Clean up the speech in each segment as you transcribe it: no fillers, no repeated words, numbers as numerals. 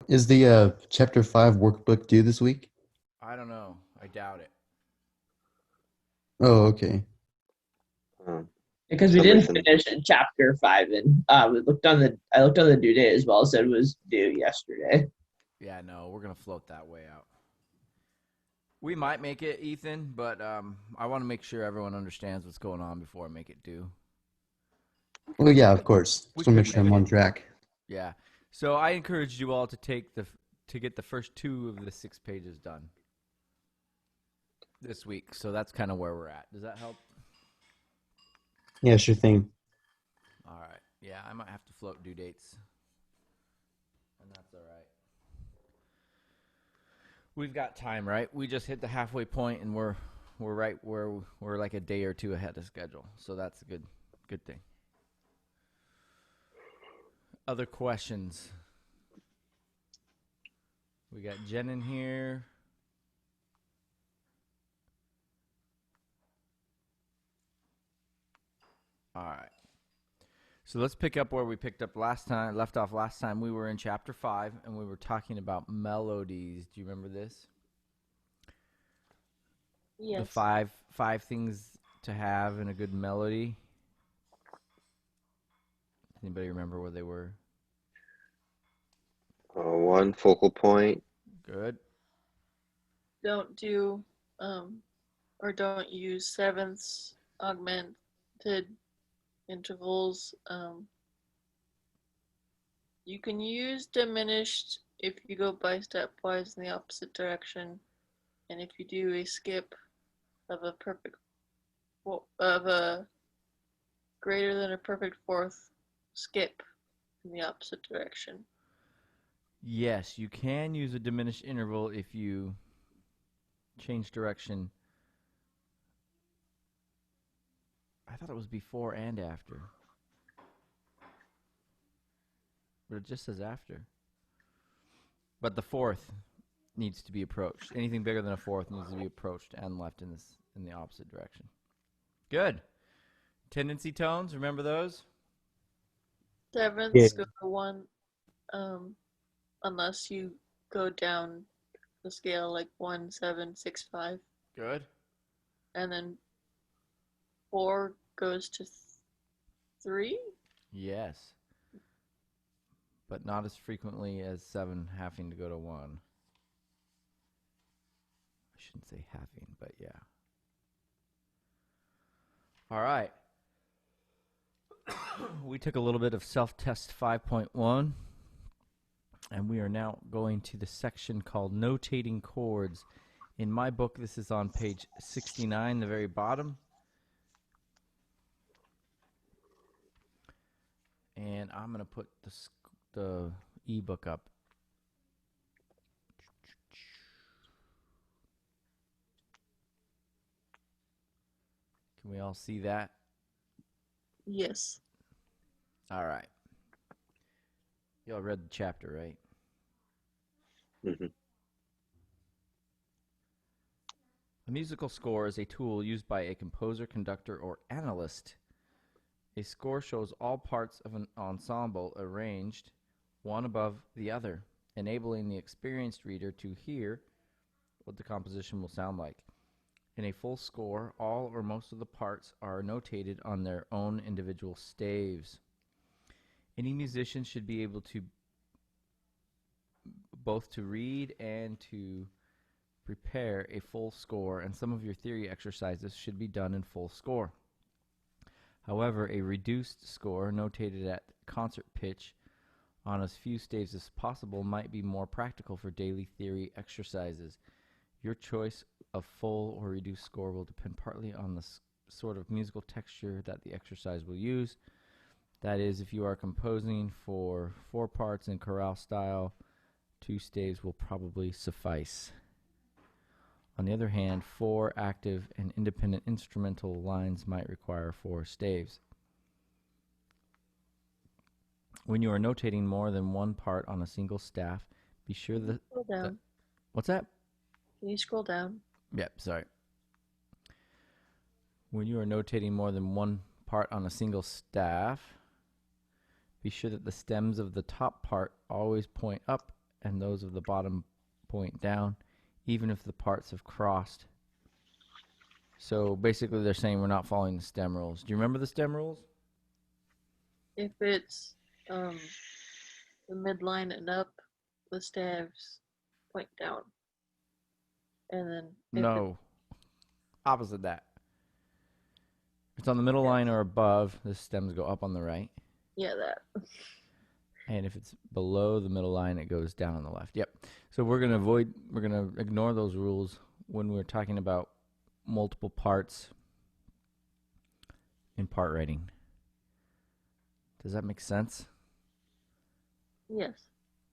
Is the chapter 5 workbook due this week? I don't know. I doubt it. Oh, okay. Um, for Because we some didn't reason, finish in chapter 5, and we looked on the I looked on the due date as well. It said it was due yesterday. Yeah, no, we're gonna float that way out. We might make it, Ethan, but I want to make sure everyone understands what's going on before I make it due. Well, yeah, of course. We Just want to could make sure make I'm it. on track. Yeah. So I encouraged you all to get the first 2 of the 6 pages done this week. So that's kind of where we're at. Does that help? Yeah, sure thing. All right. Yeah, I might have to float due dates, and that's all right. We've got time, right? We just hit the halfway point, and we're right where we're like a day or 2 ahead of schedule. So that's a good thing. Other questions? We got Jen in here. All right. So let's pick up where we left off last time. We were in chapter 5 and we were talking about melodies. Do you remember this? Yes. The five things to have in a good melody. Anybody remember what they were? one focal point. Good. Don't do or don't use sevenths, augmented intervals. You can use diminished if you go by stepwise in the opposite direction, and if you do a skip of a perfect of a greater than a perfect fourth skip in the opposite direction. Yes, you can use a diminished interval if you change direction. I thought it was before and after. But it just says after. But the fourth needs to be approached. Anything bigger than a fourth needs to be approached and left in the opposite direction. Good. Tendency tones, remember those? Sevenths go to one, unless you go down the scale like 1, 7, 6, 5. Good. And then 4 goes to 3. Yes. But not as frequently as 7 having to go to 1. I shouldn't say having, but yeah. All right. We took a little bit of self-test 5.1, and we are now going to the section called Notating Chords. In my book, this is on page 69, the very bottom. And I'm going to put the ebook up. Can we all see that? Yes. All right. Y'all read the chapter, right? Mm-hmm. A musical score is a tool used by a composer, conductor, or analyst. A score shows all parts of an ensemble arranged one above the other, enabling the experienced reader to hear what the composition will sound like. In a full score, all or most of the parts are notated on their own individual staves. Any musician should be able to both to read and to prepare a full score, and some of your theory exercises should be done in full score. However, a reduced score, notated at concert pitch on as few staves as possible, might be more practical for daily theory exercises. Your choice of full or reduced score will depend partly on the sort of musical texture that the exercise will use. That is, if you are composing for 4 parts in chorale style, 2 staves will probably suffice. On the other hand, 4 active and independent instrumental lines might require 4 staves. When you are notating more than one part on a single staff, be sure that... Scroll down. What's that? Can you scroll down? Yep, sorry. When you are notating more than one part on a single staff, be sure that the stems of the top part always point up and those of the bottom point down, even if the parts have crossed. So basically they're saying we're not following the stem rules. Do you remember the stem rules? If it's the midline and up, the staves point down. And then if No. Opposite that. If it's on the middle line or above, the stems go up on the right. yeah, that. And if it's below the middle line, it goes down on the left. Yep. So we're going to ignore those rules when we're talking about multiple parts in part writing. Does that make sense? Yes.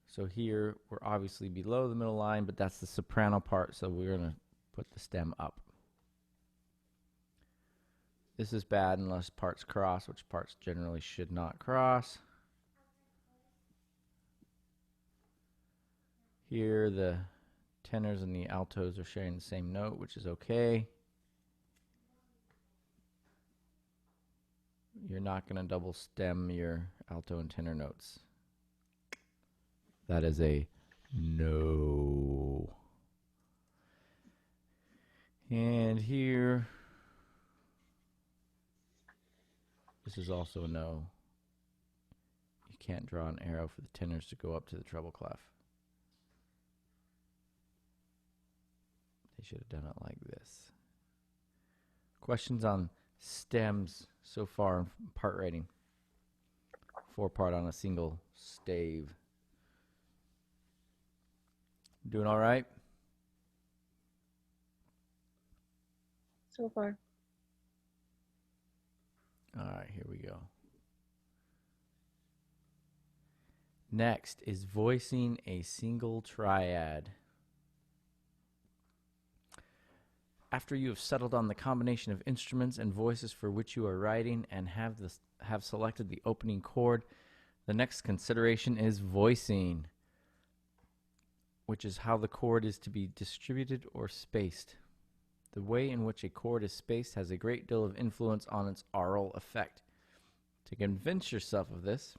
So here, we're obviously below the middle line, but that's the soprano part, so we're going to put the stem up. This is bad unless parts cross, which parts generally should not cross. Here, the tenors and the altos are sharing the same note, which is okay. You're not going to double stem your alto and tenor notes. That is a no. And here, this is also a no. You can't draw an arrow for the tenors to go up to the treble clef. They should have done it like this. Questions on stems so far in part writing? 4-part on a single stave. Doing all right? So far. All right, here we go. Next is voicing a single triad. After you have settled on the combination of instruments and voices for which you are writing and have selected the opening chord, the next consideration is voicing, which is how the chord is to be distributed or spaced. The way in which a chord is spaced has a great deal of influence on its aural effect. To convince yourself of this,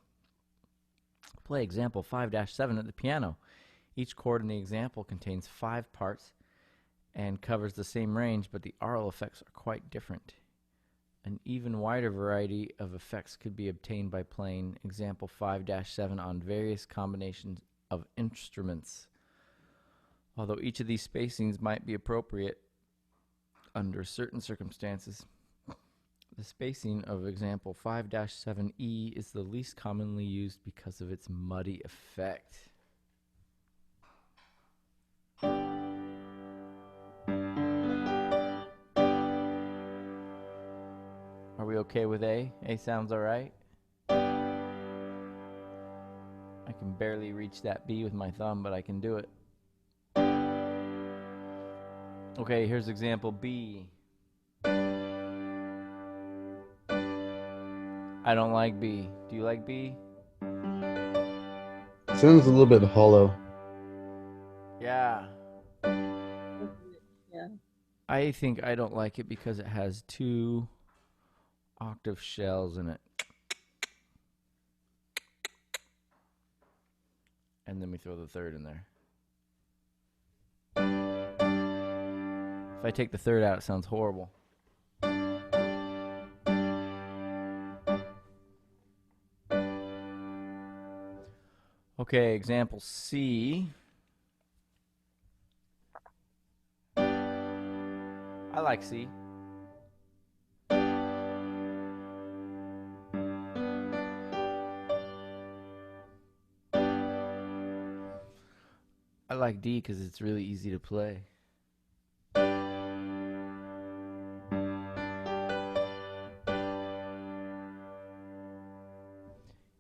play example 5-7 at the piano. Each chord in the example contains 5 parts and covers the same range, but the aural effects are quite different. An even wider variety of effects could be obtained by playing example 5-7 on various combinations of instruments. Although each of these spacings might be appropriate under certain circumstances, the spacing of example 5-7E is the least commonly used because of its muddy effect. Are we okay with A? A sounds all right? I can barely reach that B with my thumb, but I can do it. Okay, here's example B. I don't like B. Do you like B? Sounds a little bit hollow. Yeah. Yeah. I think I don't like it because it has 2 octave shells in it. And then we throw the third in there. If I take the third out, it sounds horrible. Okay, example C. I like C. I like D because it's really easy to play.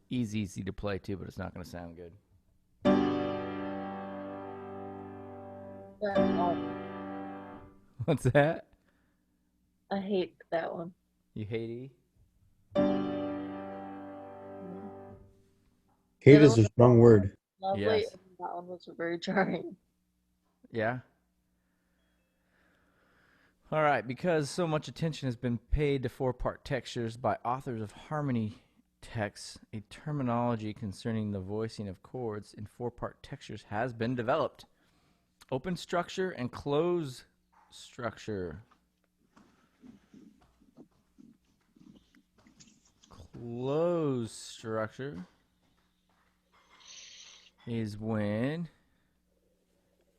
E's easy to play too, but it's not going to sound good. What's that? I hate that one. You hate E? Hate is a strong word. Lovely. Yes. And that one was very jarring. Yeah. All right, because so much attention has been paid to 4-part textures by authors of harmony texts, a terminology concerning the voicing of chords in four-part textures has been developed. Open structure and closed structure. Closed structure is when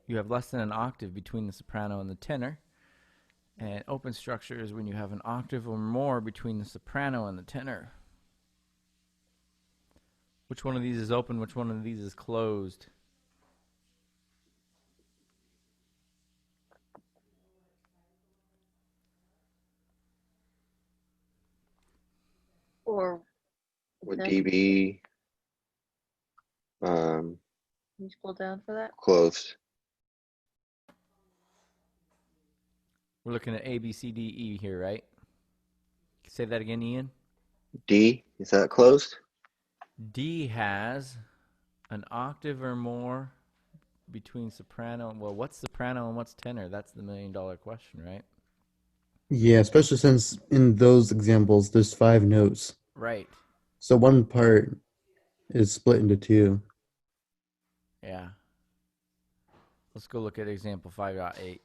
you have less than an octave between the soprano and the tenor. And open structure is when you have an octave or more between the soprano and the tenor. Which one of these is open? Which one of these is closed? Or Would then D be can you scroll down for that? closed? We're looking at A, B, C, D, E here, right? Say that again, Ian. D, is that closed? D has an octave or more between soprano. Well, what's soprano and what's tenor? That's the million-dollar question, right? Yeah, especially since in those examples there's 5 notes. Right. So one part is split into 2. Yeah. Let's go look at example 5.8.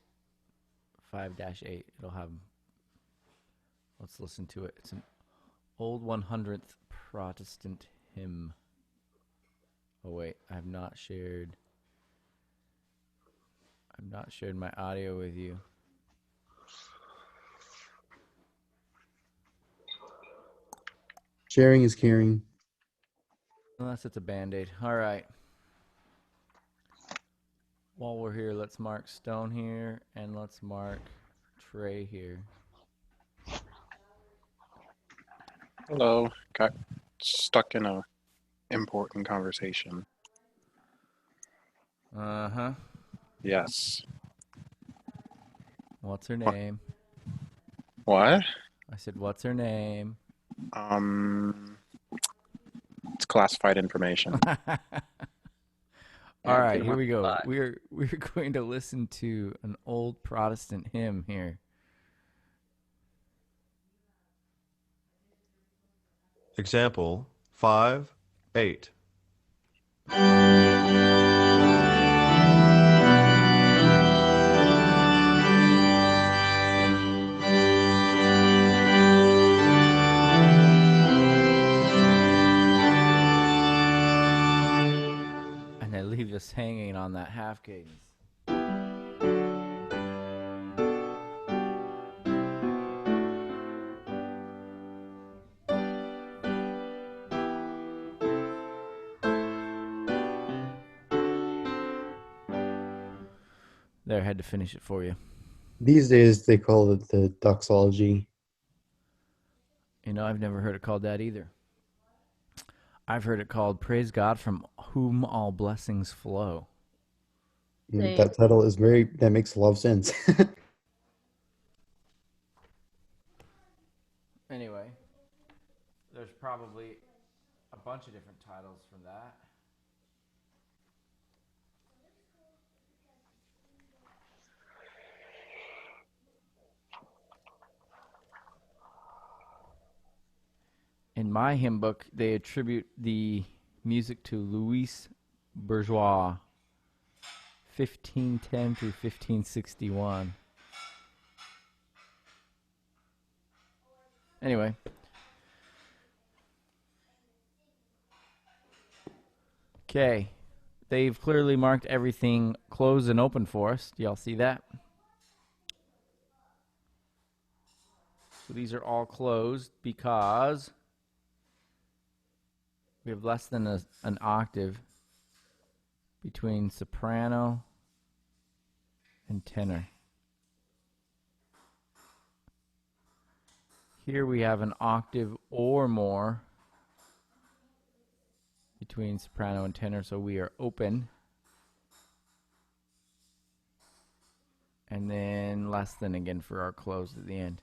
5-8. It'll have. Let's listen to it. It's an old 100th Protestant hymn. Oh wait, I've not shared my audio with you. Sharing is caring. Unless it's a band-aid. All right. While we're here, let's mark Stone here, and let's mark Trey here. Hello. Got stuck in a important conversation. Uh-huh. Yes. What's her name? What? I said, what's her name? It's classified information. All right, Good here we go. one. We're going to listen to an old Protestant hymn here. Example 5-8. And they leave us hanging on that half cadence. There, I had to finish it for you. These days they call it the doxology. You know, I've never heard it called that either. I've heard it called Praise God from whom all blessings flow. Same. That title is that makes a lot of sense. Anyway, there's probably a bunch of different titles from that. In my hymn book, they attribute the music to Louis Bourgeois, 1510 through 1561. Anyway. Okay. They've clearly marked everything closed and open for us. Do y'all see that? So these are all closed because we have less than an octave between soprano and tenor. Here we have an octave or more between soprano and tenor, so we are open. And then less than again for our closed at the end.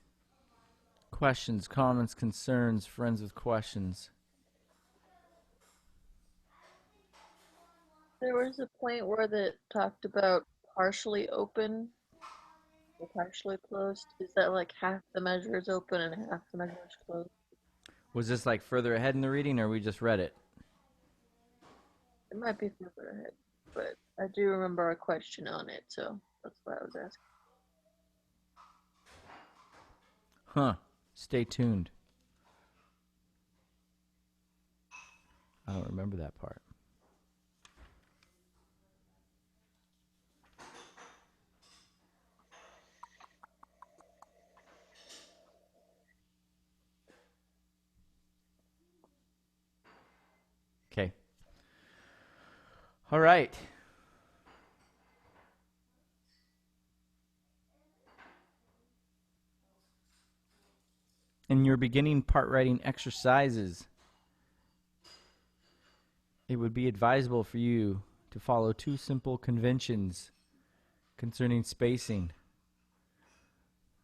Questions, comments, concerns, friends with questions. There was a point where that talked about partially open or partially closed. Is that like half the measure is open and half the measure is closed? Was this like further ahead in the reading, or we just read it? It might be further ahead, but I do remember a question on it, so that's why I was asking. Huh. Stay tuned. I don't remember that part. Okay. All right. In your beginning part writing exercises, it would be advisable for you to follow two simple conventions concerning spacing.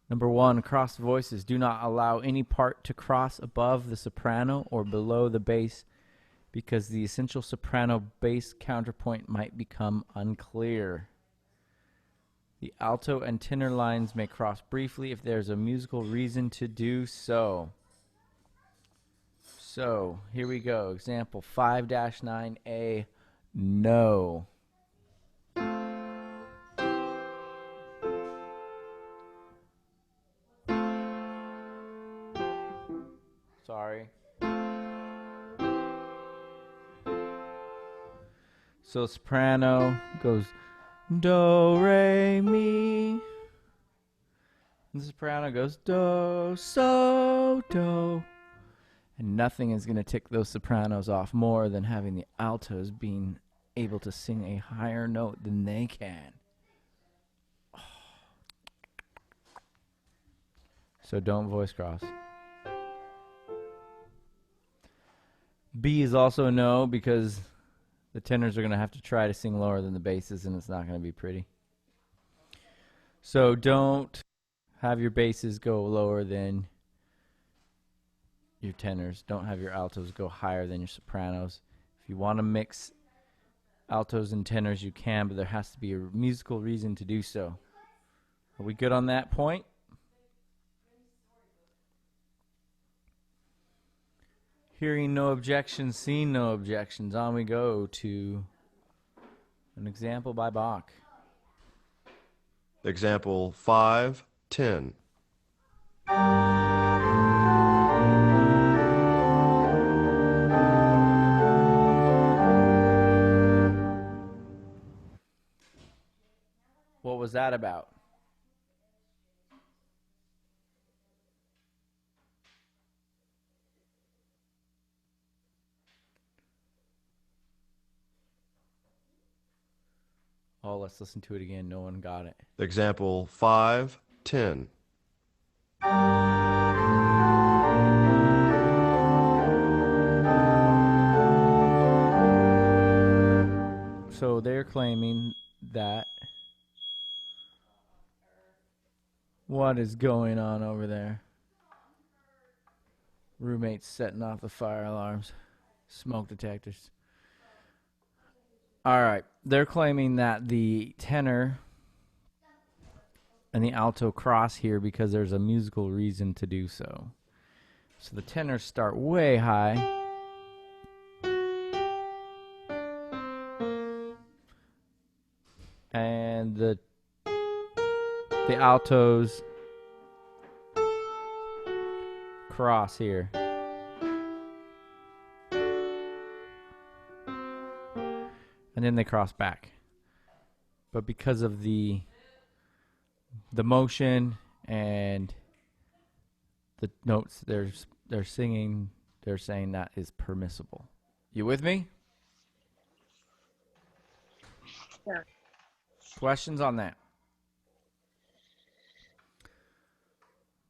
Number one, cross voices. Do not allow any part to cross above the soprano or below the bass, because the essential soprano bass counterpoint might become unclear. The alto and tenor lines may cross briefly if there's a musical reason to do so. So, here we go. Example 5-9A, no. Sorry. So soprano goes do, re, mi. And the soprano goes do, so, do. And nothing is going to tick those sopranos off more than having the altos being able to sing a higher note than they can. Oh. So don't voice cross. B is also a no, because the tenors are going to have to try to sing lower than the basses, and it's not going to be pretty. So don't have your basses go lower than your tenors. Don't have your altos go higher than your sopranos. If you want to mix altos and tenors, you can, but there has to be a musical reason to do so. Are we good on that point? Hearing no objections, seeing no objections, on we go to an example by Bach. Example 5-10. What was that about? Oh, let's listen to it again. No one got it. Example 5-10. So they're claiming that. What is going on over there? Roommates setting off the fire alarms, smoke detectors. All right. They're claiming that the tenor and the alto cross here because there's a musical reason to do so. So the tenors start way high. And the altos cross here. And then they cross back. But because of the motion and the notes they're singing, they're saying that is permissible. You with me? Yeah. Questions on that?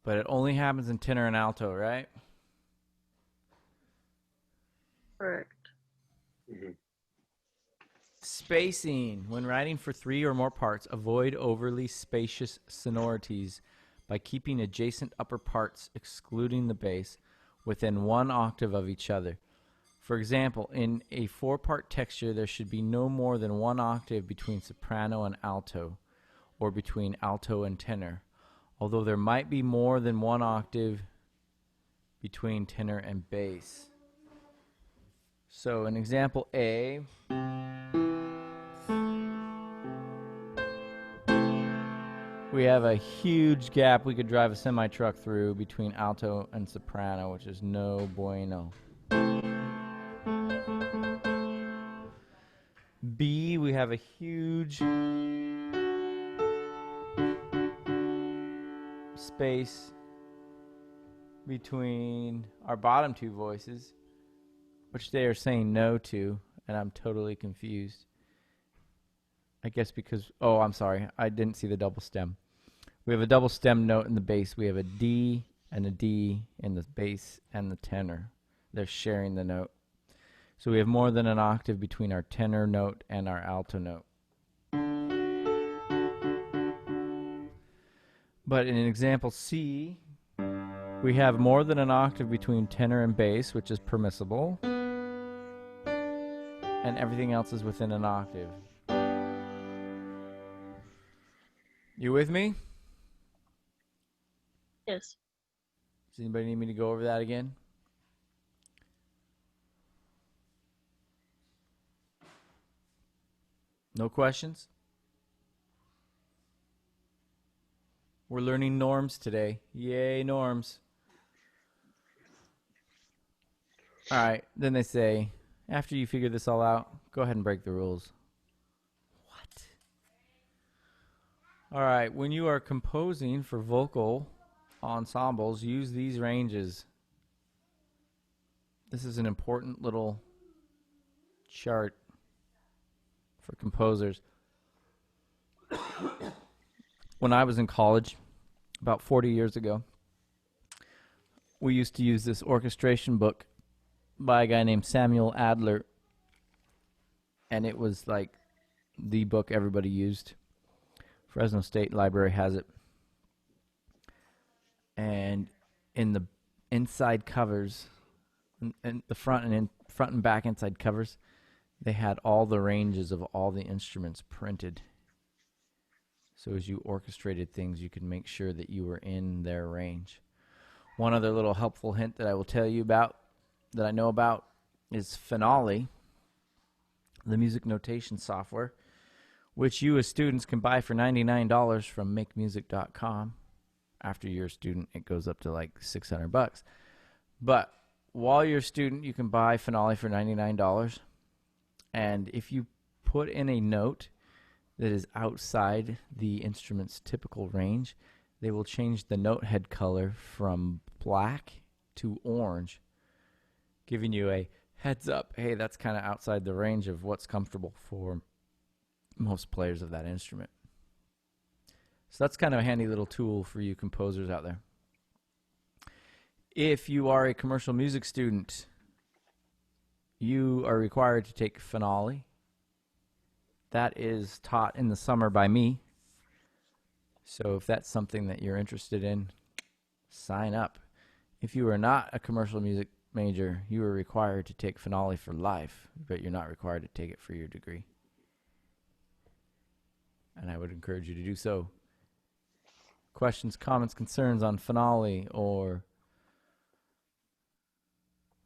But it only happens in tenor and alto, right? Correct. Mhm. Spacing. When writing for 3 or more parts, avoid overly spacious sonorities by keeping adjacent upper parts, excluding the bass, within 1 octave of each other. For example, in a 4-part texture, there should be no more than 1 octave between soprano and alto, or between alto and tenor. Although there might be more than 1 octave between tenor and bass. So in example A, we have a huge gap we could drive a semi-truck through between alto and soprano, which is no bueno. B, we have a huge space between our bottom two voices, which they are saying no to, and I'm totally confused. I guess because, oh, I'm sorry, I didn't see the double stem. We have a double stem note in the bass. We have a D and a D in the bass and the tenor. They're sharing the note. So we have more than an octave between our tenor note and our alto note. But in example C, we have more than an octave between tenor and bass, which is permissible, and everything else is within an octave. You with me? Yes. Does anybody need me to go over that again? No questions? We're learning norms today. Yay, norms. All right, then they say, after you figure this all out, go ahead and break the rules. What? All right, when you are composing for vocal ensembles, use these ranges. This is an important little chart for composers. When I was in college, about 40 years ago, we used to use this orchestration book by a guy named Samuel Adler, and it was like the book everybody used. Fresno State Library has it. And in the inside covers, and the front and back inside covers, they had all the ranges of all the instruments printed. So as you orchestrated things, you could make sure that you were in their range. One other little helpful hint that I will tell you about, that I know about, is Finale, the music notation software, which you as students can buy for $99 from makemusic.com. After you're a student, it goes up to like $600. But while you're a student, you can buy Finale for $99. And if you put in a note that is outside the instrument's typical range, they will change the note head color from black to orange, giving you a heads up, hey, that's kind of outside the range of what's comfortable for most players of that instrument. So that's kind of a handy little tool for you composers out there. If you are a commercial music student, you are required to take Finale. That is taught in the summer by me. So if that's something that you're interested in, sign up. If you are not a commercial music major, you are required to take Finale for life, but you're not required to take it for your degree. And I would encourage you to do so. Questions, comments, concerns on Finale or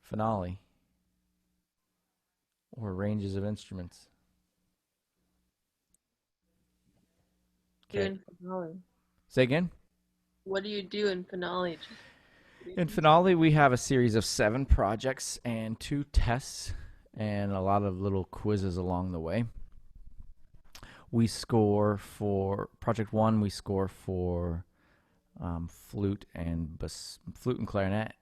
Finale or ranges of instruments? Do in Finale. Say again? What do you do in Finale? In Finale, we have a series of 7 projects and 2 tests and a lot of little quizzes along the way. We score for Project 1, we score for flute and clarinet.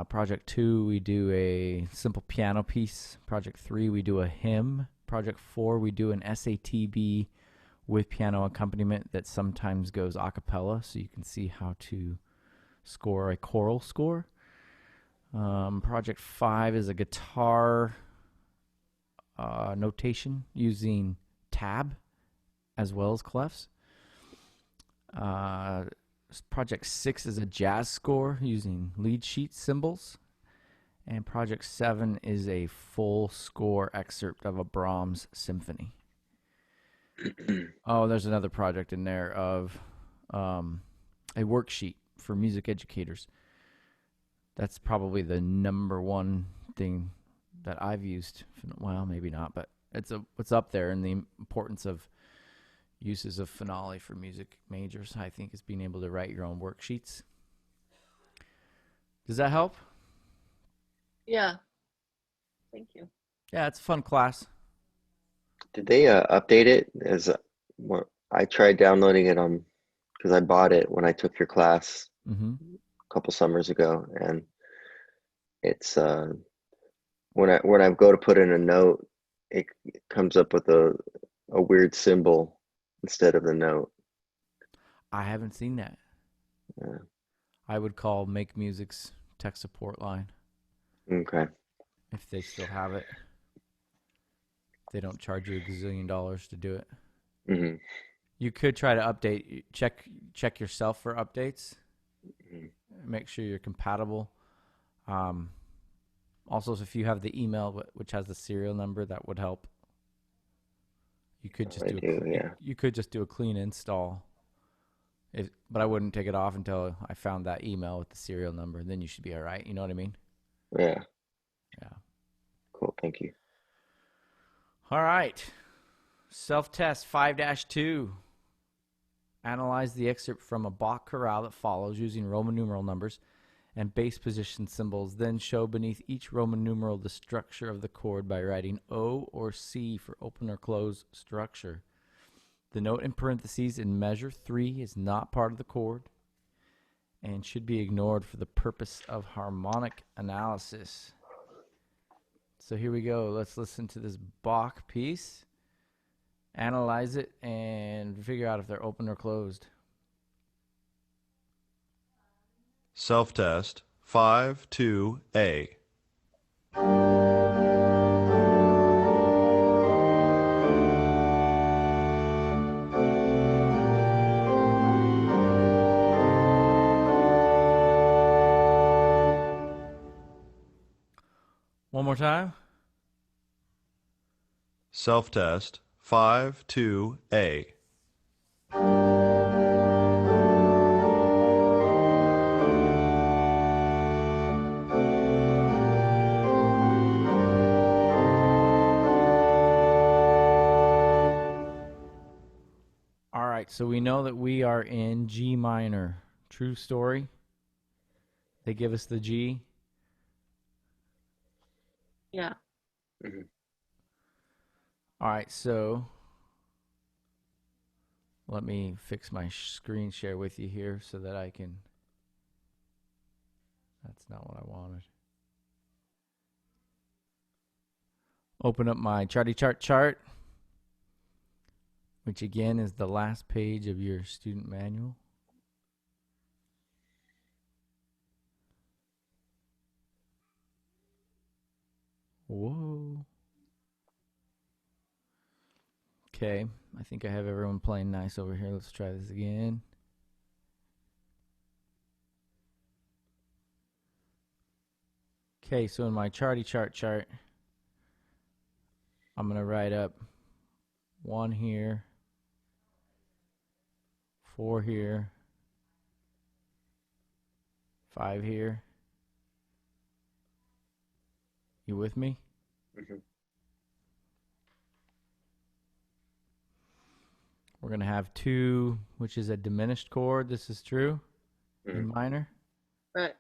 Project 2, we do a simple piano piece. Project 3, we do a hymn. Project 4, we do an SATB with piano accompaniment that sometimes goes a cappella, so you can see how to score a choral score. Project 5 is a guitar notation using tab as well as clefs. Project 6 is a jazz score using lead sheet symbols. And Project 7 is a full score excerpt of a Brahms symphony. Oh, there's another project in there of a worksheet for music educators. That's probably the number one thing that I've used. Well, maybe not, but it's up there in the importance of uses of finale for music majors. I think is being able to write your own worksheets. Does that help? Yeah. Thank you. Yeah, it's a fun class. Did they update it? I tried downloading it on because I bought it when I took your class Mm-hmm. a couple summers ago, and it's when I go to put in a note, it comes up with a weird symbol instead of the note. I haven't seen that. Yeah. I would call Make Music's tech support line Okay. if they still have it. They don't charge you $1 gazillion to do it. Hmm. You could try to update. Check yourself for updates. Mhm. Make sure you're compatible. Also, if you have the email which has the serial number, that would help. You could just yeah. you could just do a clean install. But I wouldn't take it off until I found that email with the serial number. Then you should be all right. You know what I mean? Yeah. Yeah. Cool. Thank you. All right. Self-test 5-2. Analyze the excerpt from a Bach chorale that follows using Roman numeral numbers and bass position symbols. Then show beneath each Roman numeral the structure of the chord by writing O or C for open or close structure. The note in parentheses in measure 3 is not part of the chord and should be ignored for the purpose of harmonic analysis. So here we go. Let's listen to this Bach piece, analyze it, and figure out if they're open or closed. Self-test 5-2A. One more time. Self-test 5-2A. All right, so we know that we are in G minor. True story. They give us the G. Yeah. All right, so let me fix my screen share with you here so that I can. That's not what I wanted. Open up my charty chart, which again is the last page of your student manual. Whoa. Okay, I think I have everyone playing nice over here. Let's try this again. Okay, so in my charty chart, I'm going to write up 1 here, 4 here, 5 here. You with me? Mhm. We're going to have 2, which is a diminished chord. This is true in minor. Right.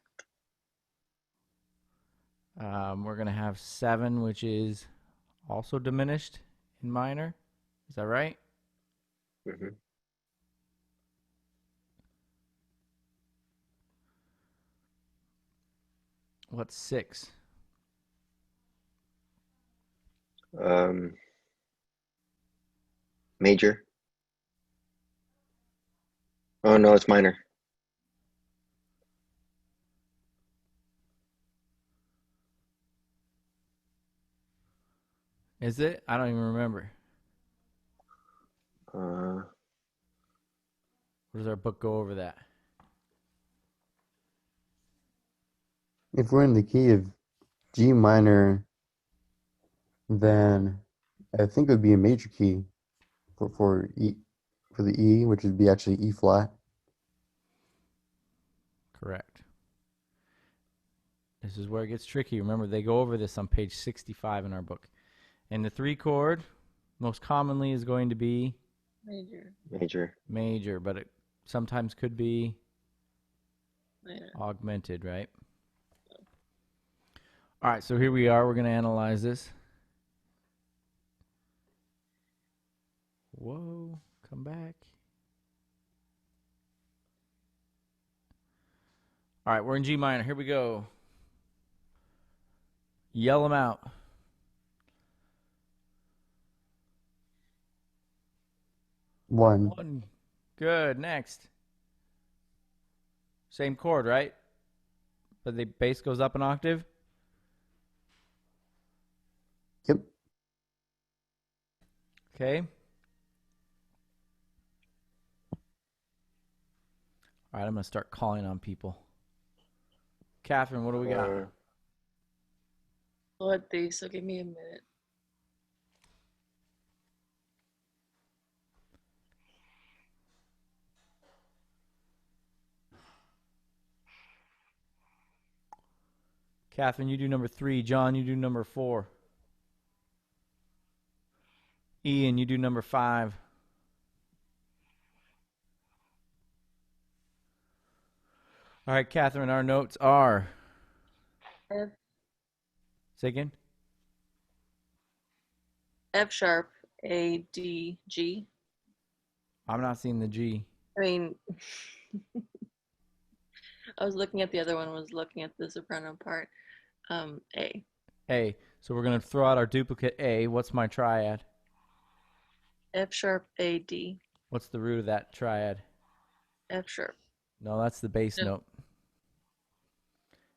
We're going to have 7, which is also diminished in minor. Is that right? Mm-hmm. What's 6? Major. Oh no, it's minor. Is it? I don't even remember. Uh, Or does our book go over that? If we're in the key of G minor, then I think it would be a major key for the E, which would be actually E flat. Correct. This is where it gets tricky. Remember, they go over this on page 65 in our book. And the 3 chord most commonly is going to be Major. major, but it sometimes could be Minor. augmented, right? All right, so here we are. We're going to analyze this. Whoa, come back. All right, we're in G minor. Here we go. Yell them out. One. 1. Good. Next. Same chord, right? But the bass goes up an octave. Yep. Okay. All right, I'm going to start calling on people. Catherine, what do we got? What these? So give me a minute. Catherine, you do number 3. John, you do number 4. Ian, you do number 5. All right, Catherine, our notes are. F, Say again? F sharp, A, D, G. I'm not seeing the G. I mean, I was looking at the other one, was looking at the soprano part. A. A. So we're going to throw out our duplicate A. What's my triad? F sharp, A, D. What's the root of that triad? F sharp. No, that's the bass No. note.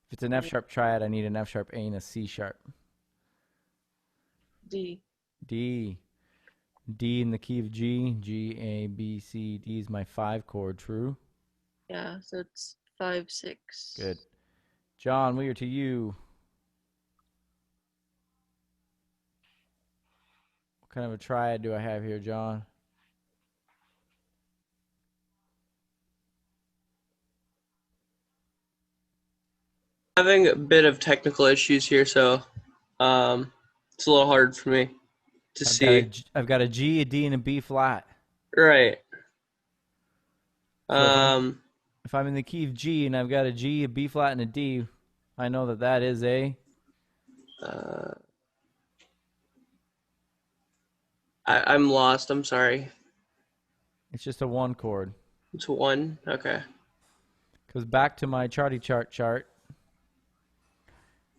If it's an F sharp triad, I need an F sharp A and a C sharp. D. D. D in the key of G. G, A, B, C. D is my 5 chord. True? Yeah, so it's 5, 6. Good. John, we are to you. What kind of a triad do I have here, John? Having a bit of technical issues here, so it's a little hard for me to see. I've got a G, a D, and a B flat. Right. So if I'm in the key of G and I've got a G, a B flat, and a D, I know that that is a. I'm lost. I'm sorry. It's just a 1 chord. It's 1. Okay. Goes back to my charty chart.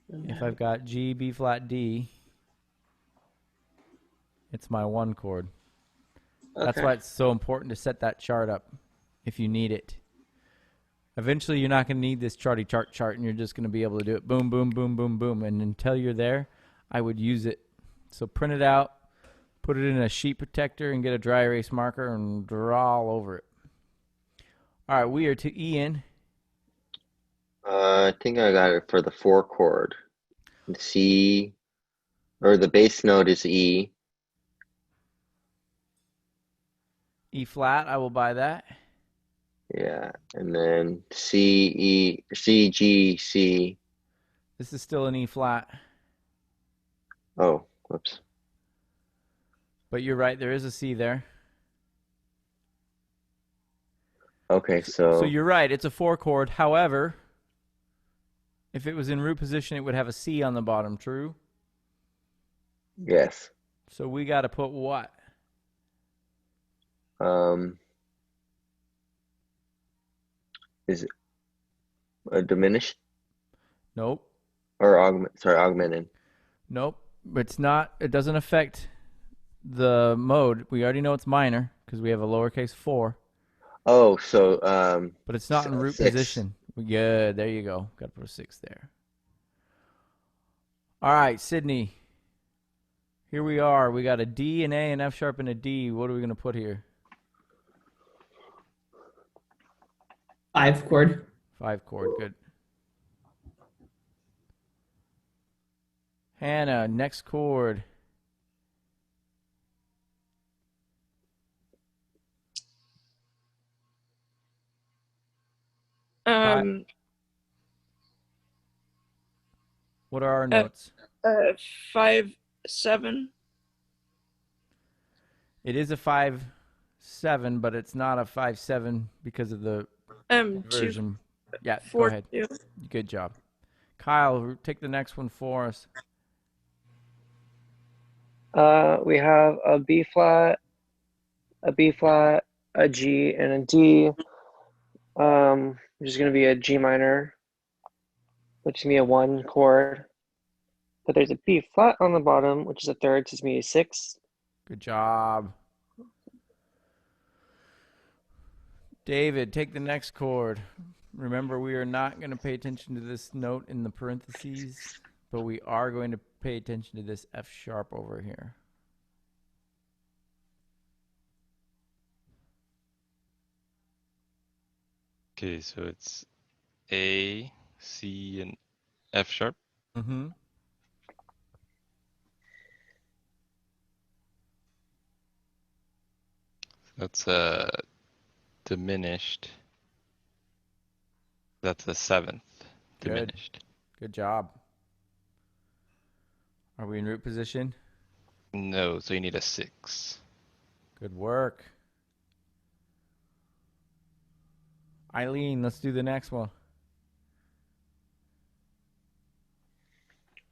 If I've got G, B flat, D, it's my 1 chord. That's Okay. why it's so important to set that chart up if you need it. Eventually, you're not going to need this charty chart, and you're just going to be able to do it boom, boom, boom, boom, boom. And until you're there, I would use it. So print it out, put it in a sheet protector, and get a dry erase marker and draw all over it. All right, we are to Ian. I think I got it for the 4 chord. C, or the bass note is E. E flat, I will buy that. Yeah, and then C, E, C, G, C. This is still an E flat. Oh, whoops. But you're right, there is a C there. Okay, So so you're right, it's a 4 chord. However, if it was in root position, it would have a C on the bottom, true? yes. So we got to put what? Is it a diminished Nope. or augmented? Nope. It's not. It doesn't affect the mode. We already know it's minor because we have a lowercase 4. Oh, so But it's not in root 6. position. Good. There you go. Got to put a 6 there. All right, Sydney. Here we are. We got a D, an A, an F sharp, and a D. What are we going to put here? 5 chord. 5 chord. Good. Hannah, next chord. What are our notes? 5/7. It is a 5/7, but it's not a 5/7 because of the 2 version. Yeah, go 4 ahead. 2. Good job. Kyle, take the next one for us. We have a B flat, a B flat, a G, and a D. Which is going to be a G minor, which is going to be a 1 chord. But there's a B flat on the bottom, which is a third, so it's going to be a 6. Good job. David, take the next chord. Remember, we are not going to pay attention to this note in the parentheses, but we are going to pay attention to this F sharp over here. Okay, so it's A, C, and F sharp. Mm-hmm. That's diminished. That's the 7th diminished. Good job. Are we in root position? No, so you need a 6. Good work. Eileen, let's do the next one.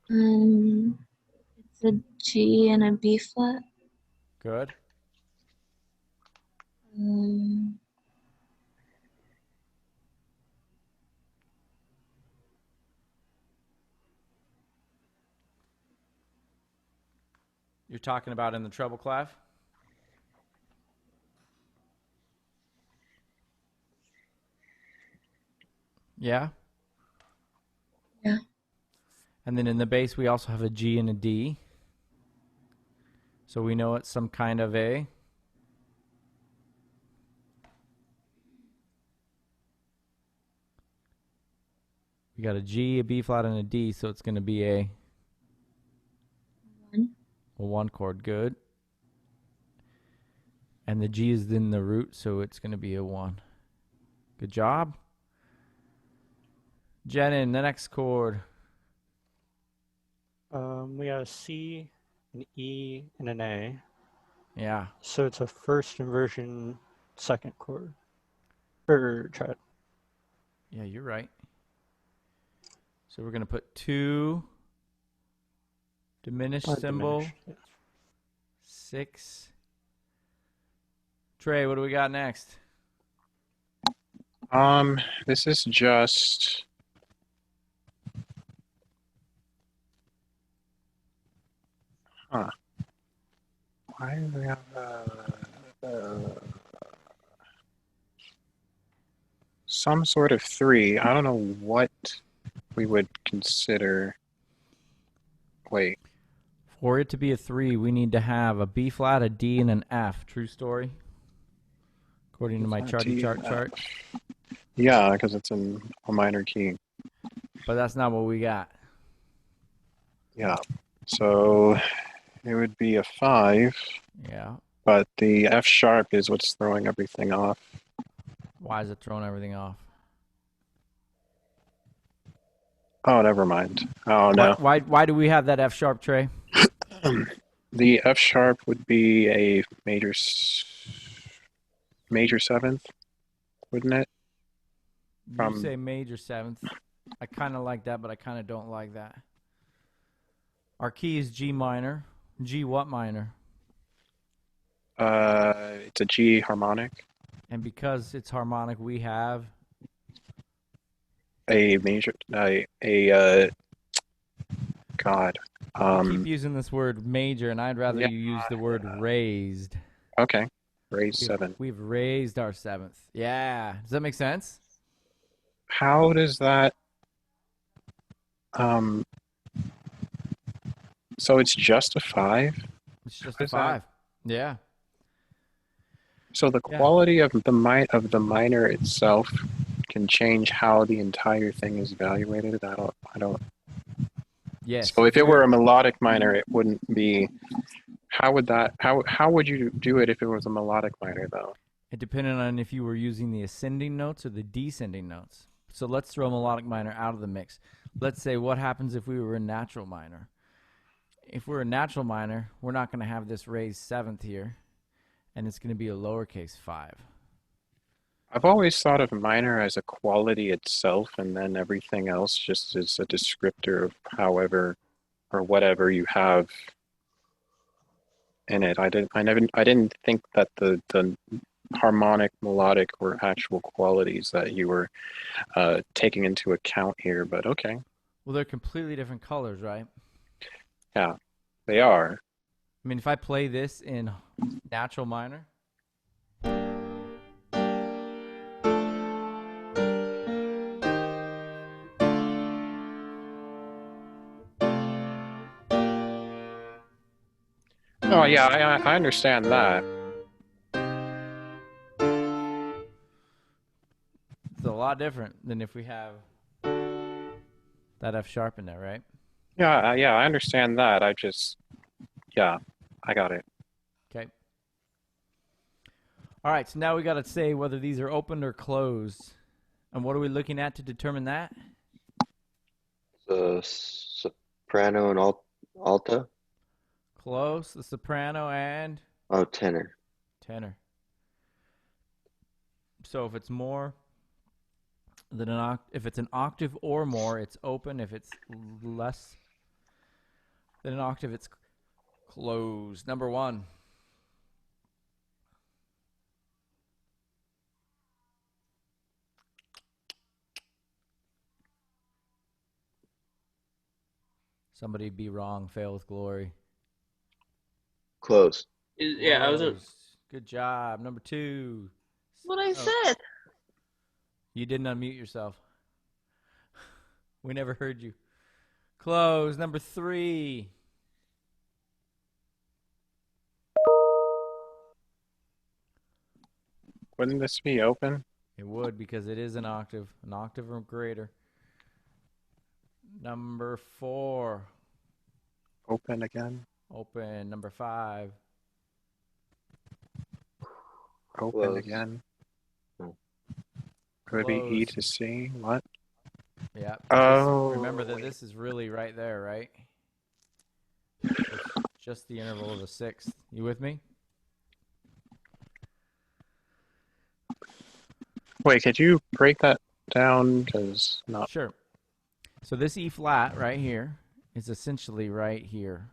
It's a G and a B flat. Good. You're talking about in the treble clef? Yeah? Yeah. And then in the bass, we also have a G and a D. So we know it's some kind of a... We got a G, a B flat, and a D, so it's going to be a 1 chord. Good. And the G is in the root, so it's going to be a 1. Good job. Jenin, the next chord. We got a C, an E, and an A. Yeah. So it's a first inversion second chord. Or triad. Yeah, you're right. So we're going to put 2 diminished symbol, Diminished, yeah. 6. Trey, what do we got next? This is just why do we have some sort of 3? I don't know what we would consider. Wait. For it to be a 3, we need to have a B flat, a D, and an F. True story? According to my charty chart. Yeah, because it's in a minor key. But that's not what we got. Yeah. So it would be a 5. Yeah. But the F sharp is what's throwing everything off. Why is it throwing everything off? Oh, never mind. Oh, no. Why do we have that F sharp, Trey? The F sharp would be a major 7th, wouldn't it? You say major 7th. I kind of like that, but I kind of don't like that. Our key is G minor. G what minor? It's a G harmonic. And because it's harmonic, we have A major, God. I keep using this word major, and I'd rather you use the word raised. Okay, raised 7. We've raised our 7th. Yeah. Does that make sense? How does that? So it's just a 5. It's just a 5. Yeah. So the quality of the minor itself can change how the entire thing is evaluated. I don't. Yes. So if it were a melodic minor, it wouldn't be. How would that? How would you do it if it was a melodic minor, though? It depended on if you were using the ascending notes or the descending notes. So let's throw melodic minor out of the mix. let's say what happens if we were in natural minor? If we're in natural minor, we're not going to have this raised seventh here, and it's going to be a lowercase 5. I've always thought of minor as a quality itself, and then everything else just is a descriptor of however or whatever you have in it. I didn't think that the harmonic, melodic were actual qualities that you were taking into account here, but okay. Well, they're completely different colors, right? Yeah, they are. I mean, if I play this in natural minor, Oh yeah, I understand that. it's a lot different than if we have that F sharp in there, right? Yeah, I understand that. Yeah, I got it. Okay. All right, so now we got to say whether these are open or closed. And what are we looking at to determine that? The soprano and alto. Close, the soprano, and Oh, tenor. tenor. So if it's more than if it's an octave or more, it's open. If it's less than an octave, it's closed. Number 1. Somebody be wrong, fail with glory. Close. Yeah, I wasn't. Good job. Number 2. What I said. You didn't unmute yourself. We never heard you. Close. Number 3. Wouldn't this be open? It would, because it is an octave or greater. Number 4. Open again. Open. Number 5. Open Close. again. Oh. Could it be E to C? What? Yeah. Oh. Remember that this is really right there, right? It's just the interval of a sixth. You with me? Wait, could you break that down? Because not. Sure. So this E flat right here is essentially right here.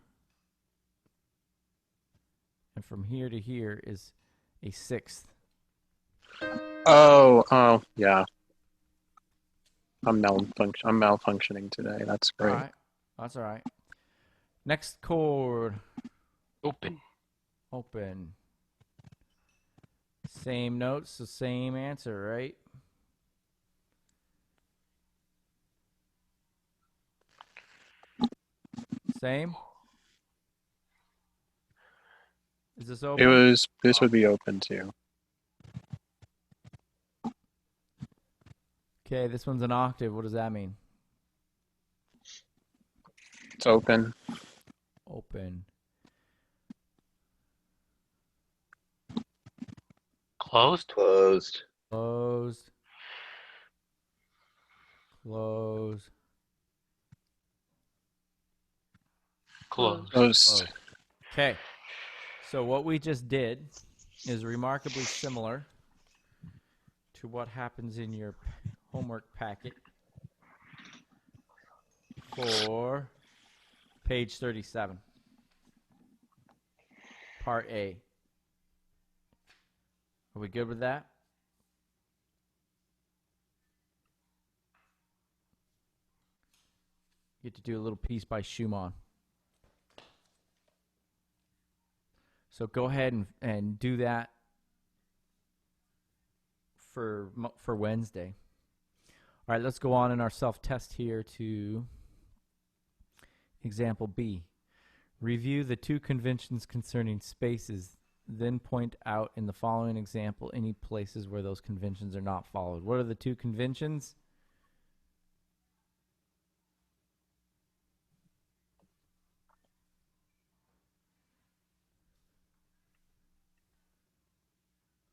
And from here to here is a sixth. Oh, yeah. I'm malfunctioning today. That's great. All right. That's all right. Next chord. Open. Open. Same notes, so same answer, right? Same? Is this open? This would be open too. Okay, this one's an octave. What does that mean? It's open. Open. Closed. Closed. Closed. Closed. Closed. Closed. Okay. So what we just did is remarkably similar to what happens in your homework packet for page 37, part A. Are we good with that? Get to do a little piece by Schumann. So go ahead and do that for Wednesday. All right, let's go on in our self-test here to example B. Review the two conventions concerning spaces, then point out in the following example any places where those conventions are not followed. What are the two conventions?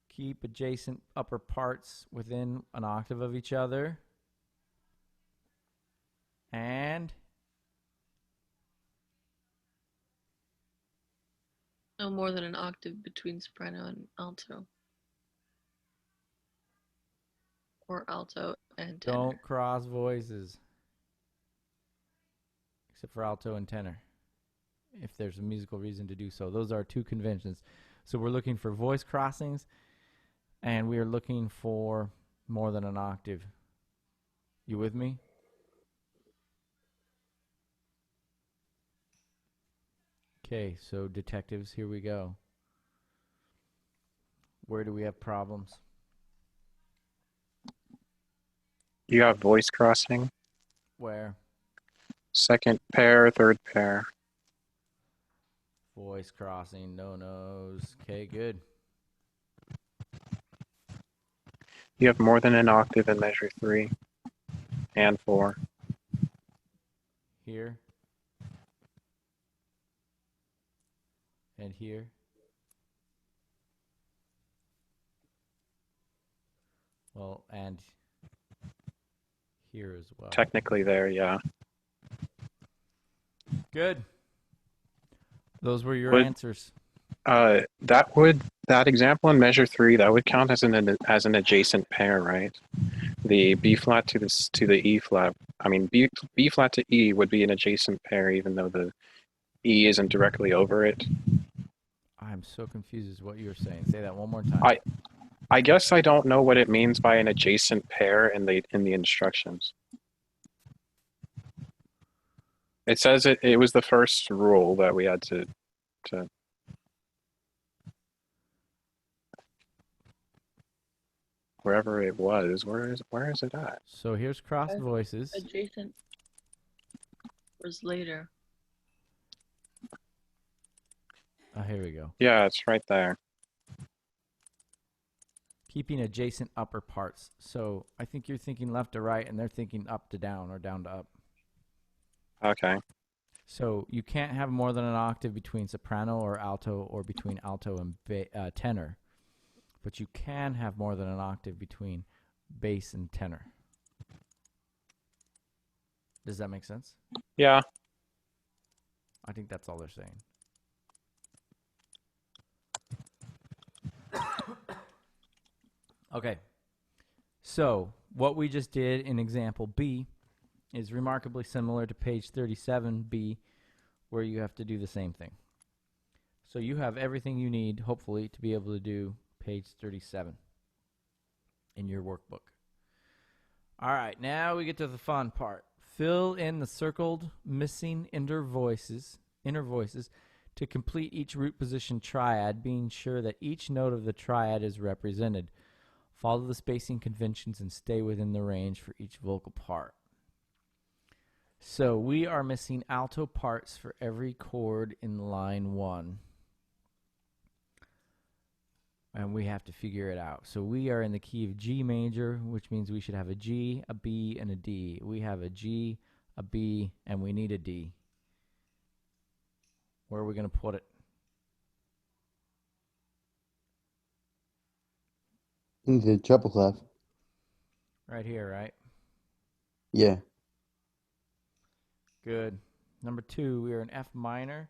Keep adjacent upper parts within an octave of each other. And No more than an octave between soprano and alto. Or alto and tenor. don't cross voices. Except for alto and tenor, if there's a musical reason to do so. Those are two conventions. So we're looking for voice crossings, and we are looking for more than an octave. You with me? Okay, so detectives, here we go. Where do we have problems? You have voice crossing. Where? Second pair, third pair. Voice crossing, no nos. Okay, good. You have more than an octave in measure 3 and 4. Here. And here. Well, and here as well. Technically there, yeah. Good. Those were your Would- answers. That example in measure 3, that would count as an adjacent pair, right? The B flat to the E flat. I mean, B flat to E would be an adjacent pair, even though the E isn't directly over it. I'm so confused as what you were saying. Say that one more time. I guess I don't know what it means by an adjacent pair in the instructions. It says it was the first rule that we had to wherever it was. Where is it at? So here's crossed voices. Adjacent was later. Oh, here we go. Yeah, it's right there. Keeping adjacent upper parts. So I think you're thinking left to right, and they're thinking up to down or down to up. Okay. So you can't have more than an octave between soprano or alto, or between alto and tenor. But you can have more than an octave between bass and tenor. Does that make sense? Yeah. I think that's all they're saying. Okay. So what we just did in example B is remarkably similar to page 37B, where you have to do the same thing. So you have everything you need, hopefully, to be able to do page 37 in your workbook. All right, now we get to the fun part. Fill in the circled missing inner voices to complete each root position triad, being sure that each note of the triad is represented. Follow the spacing conventions and stay within the range for each vocal part. So we are missing alto parts for every chord in line 1. And we have to figure it out. So we are in the key of G major, which means we should have a G, a B, and a D. We have a G, a B, and we need a D. Where are we going to put it? In the treble clef. Right here, right? Yeah. Good. Number 2, we are in F minor.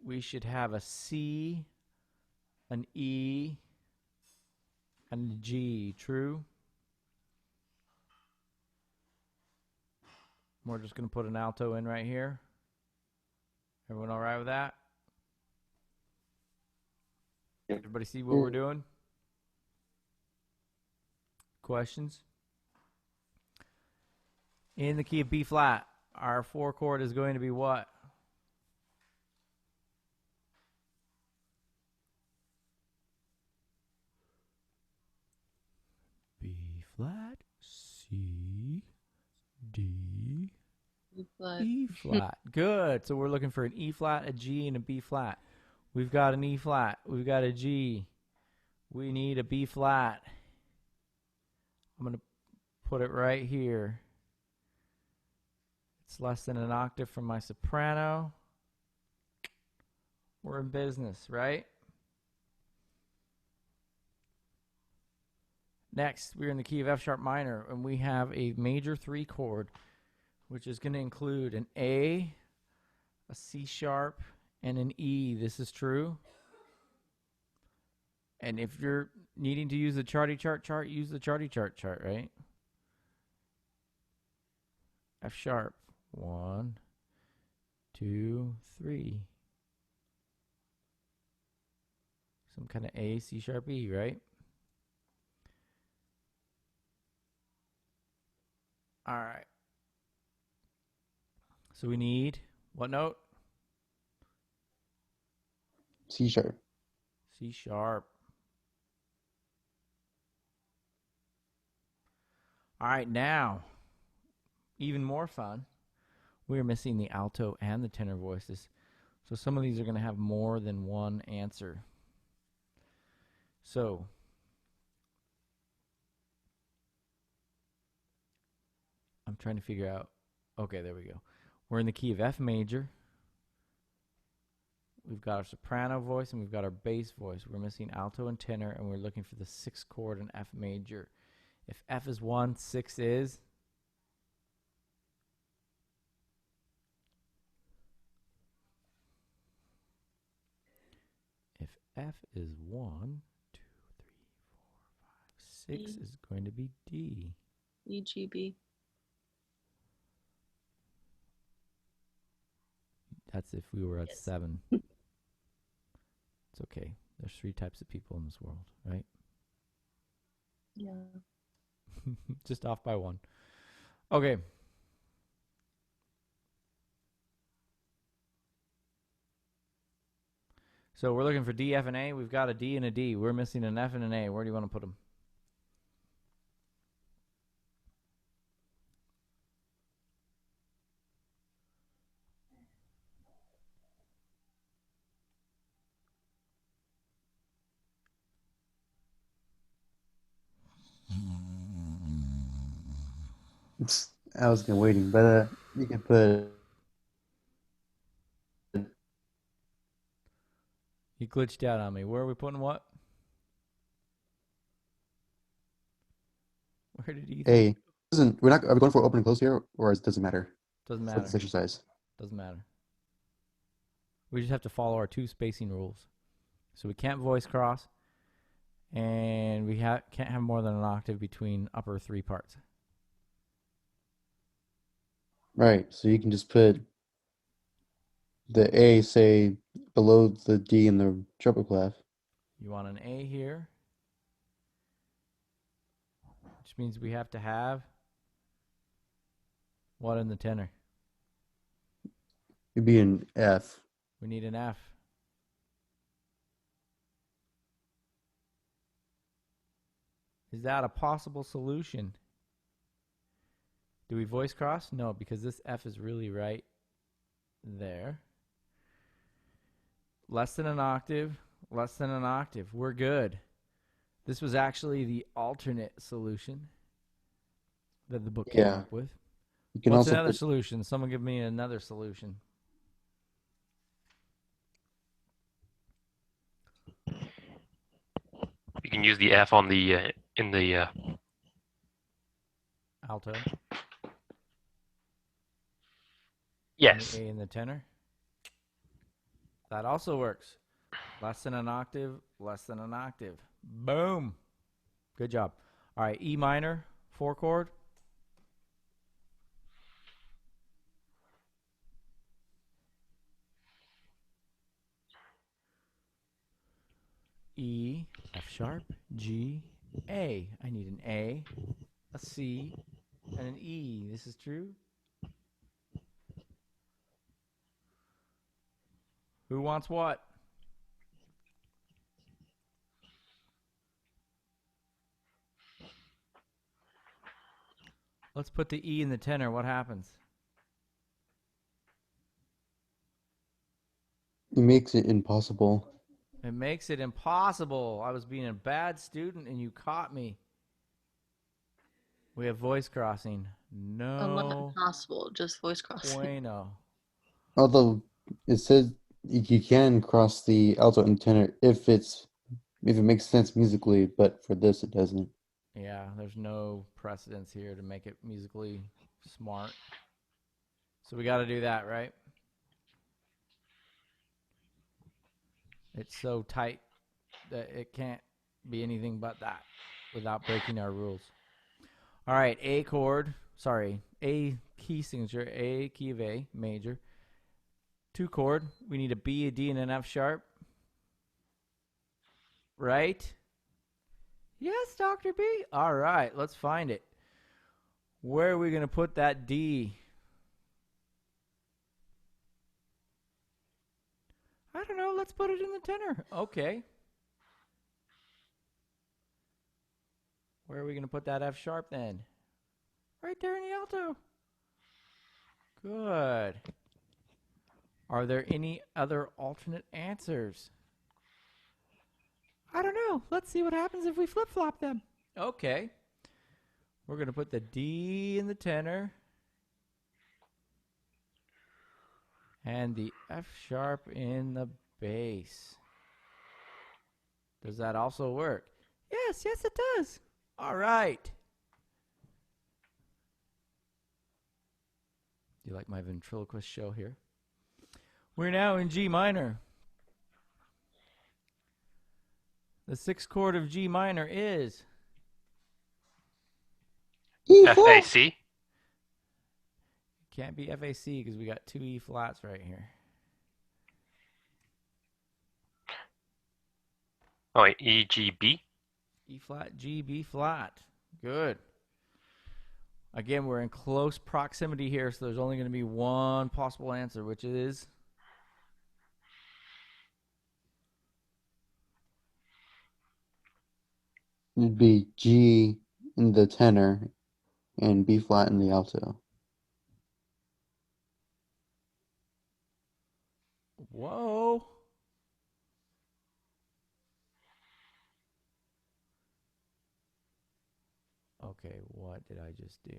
We should have a C, an E, and a G. True? We're just going to put an alto in right here. Everyone all right with that? Everybody see what we're doing? Questions? In the key of B flat, our 4 chord is going to be what? B flat, C, D, E flat. E flat. Good. So we're looking for an E flat, a G, and a B flat. We've got an E flat. We've got a G. We need a B flat. I'm going to put it right here. It's less than an octave from my soprano. We're in business, right? Next, we're in the key of F sharp minor, and we have a major 3 chord, which is going to include an A, a C sharp, and an E. This is true. And if you're needing to use the charty chart, use the charty chart, right? F sharp. 1, 2, 3. Some kind of A, C sharp, E, right? All right. So we need what note? C sharp. C sharp. All right, now, even more fun. We're missing the alto and the tenor voices. So some of these are going to have more than one answer. So I'm trying to figure out. Okay, there we go. We're in the key of F major. We've got our soprano voice and we've got our bass voice. We're missing alto and tenor, and we're looking for the 6th chord in F major. If F is 1, 6 is? If F is 1, 2, 3, 4, 5, 6 is going to be D. E, G, B. That's if we were at Yes. 7. It's okay. There's 3 types of people in this world, right? Yeah. Just off by 1. Okay. So we're looking for D, F, and A. We've got a D and a D. We're missing an F and an A. Where do you want to put them? I was gonna waiting, but you can put. He glitched out on me. Where are we putting what? Where did he? A. Doesn't we're not are we going for open and close here, or it doesn't matter Doesn't for matter. this exercise? Doesn't matter. We just have to follow our 2 spacing rules. So we can't voice cross, and we can't have more than an octave between upper 3 parts. Right. So you can just put the A, say, below the D in the treble clef. You want an A here, which means we have to have what in the tenor? It'd be an F. We need an F. Is that a possible solution? Do we voice cross? No, because this F is really right there. Less than an octave, less than an octave. We're good. This was actually the alternate solution that the book came Yeah. up with. You can What's also another put, solution? Someone give me another solution. You can use the F on the in the Alto. yes. And the A in the tenor. That also works. Less than an octave, less than an octave. Boom. Good job. All right, E minor, 4 chord. E, F sharp, G, A. I need an A, a C, and an E. This is true. Who wants what? Let's put the E in the tenor. What happens? it makes it impossible. It makes it impossible. I was being a bad student and you caught me. We have voice crossing. Not No impossible, just voice crossing. bueno. Although it says you can cross the alto and tenor if it makes sense musically, but for this it doesn't. Yeah, there's no precedence here to make it musically smart. So we got to do that, right? It's so tight that it can't be anything but that without breaking our rules. All right, A chord. Sorry, A key signature, A key of A, major. 2 chord. We need a B, a D, and an F sharp. Right? Yes, Dr. B. All right, let's find it. Where are we going to put that D? I don't know. Let's put it in the tenor. Okay. Where are we going to put that F sharp then? Right there in the alto. Good. Are there any other alternate answers? I don't know. Let's see what happens if we flip-flop them. Okay. We're going to put the D in the tenor and the F sharp in the bass. Does that also work? Yes, yes it does. All right. Do you like my ventriloquist show here? We're now in G minor. The 6th chord of G minor is FAC. Can't be FAC because we got 2 E flats right here. Oh, wait, EGB. E flat, G, B flat. Good. Again, we're in close proximity here, so there's only going to be one possible answer, which is It'd be G in the tenor and B flat in the alto. whoa. Okay, what did I just do?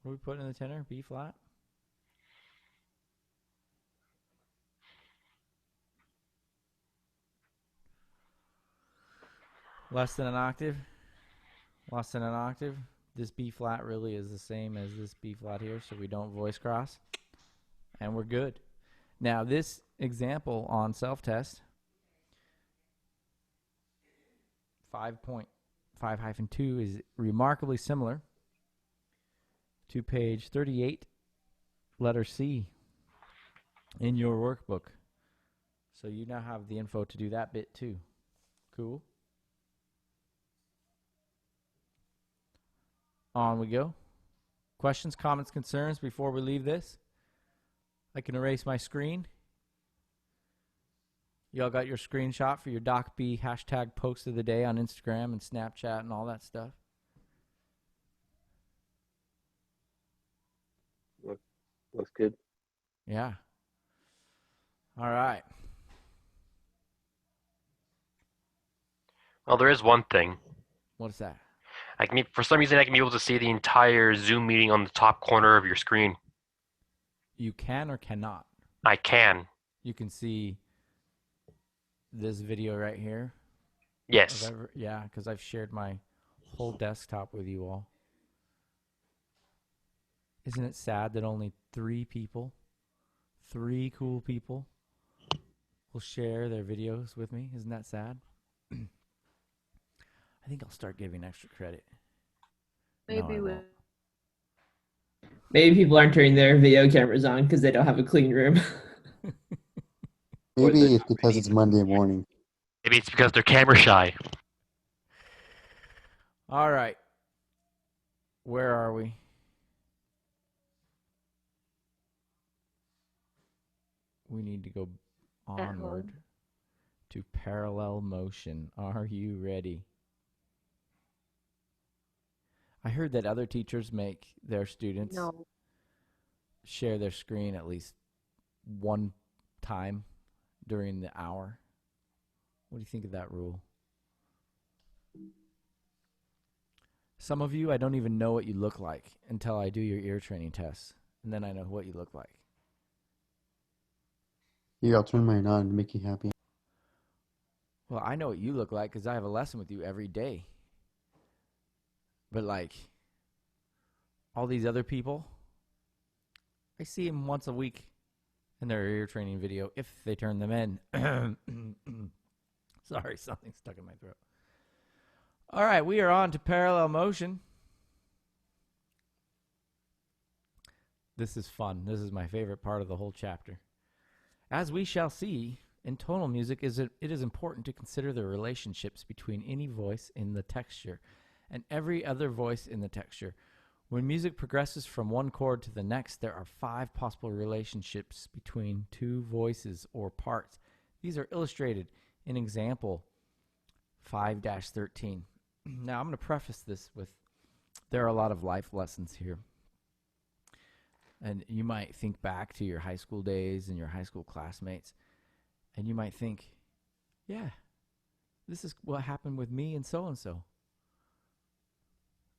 What are we putting in the tenor? B flat? Less than an octave? Less than an octave? This B flat really is the same as this B flat here, so we don't voice cross. And we're good. Now, this example on self-test, 5.5-2 is remarkably similar to page 38, letter C in your workbook. So you now have the info to do that bit too. Cool. On we go. Questions, comments, concerns before we leave this? I can erase my screen. Y'all got your screenshot for your DocB hashtag post of the day on Instagram and Snapchat and all that stuff? Looks good. Yeah. All right. Well, there is one thing. What's that? For some reason, I can be able to see the entire Zoom meeting on the top corner of your screen. You can or cannot? I can. You can see this video right here? Yes. Yeah, because I've shared my whole desktop with you all. Isn't it sad that only 3 people, 3 cool people, will share their videos with me? Isn't that sad? I think I'll start giving extra credit. Maybe no, Maybe people aren't turning their video cameras on because they don't have a clean room. Maybe it's because it's Monday morning. Maybe it's because they're camera shy. All right. Where are we? We need to go onward to parallel motion. Are you ready? I heard that other teachers make their students share their screen at least one time during the hour. What do you think of that rule? Some of you, I don't even know what you look like until I do your ear training tests, and then I know what you look like. Here, I'll turn mine on to make you happy. Well, I know what you look like because I have a lesson with you every day. But like all these other people, I see them once a week in their ear training video if they turn them in. Sorry, something stuck in my throat. All right, we are on to parallel motion. This is fun. This is my favorite part of the whole chapter. As we shall see, in tonal music, it is important to consider the relationships between any voice in the texture and every other voice in the texture. When music progresses from one chord to the next, there are 5 possible relationships between 2 voices or parts. These are illustrated in example 5-13. Now, I'm going to preface this with there are a lot of life lessons here. And you might think back to your high school days and your high school classmates, and you might think, yeah, this is what happened with me and so.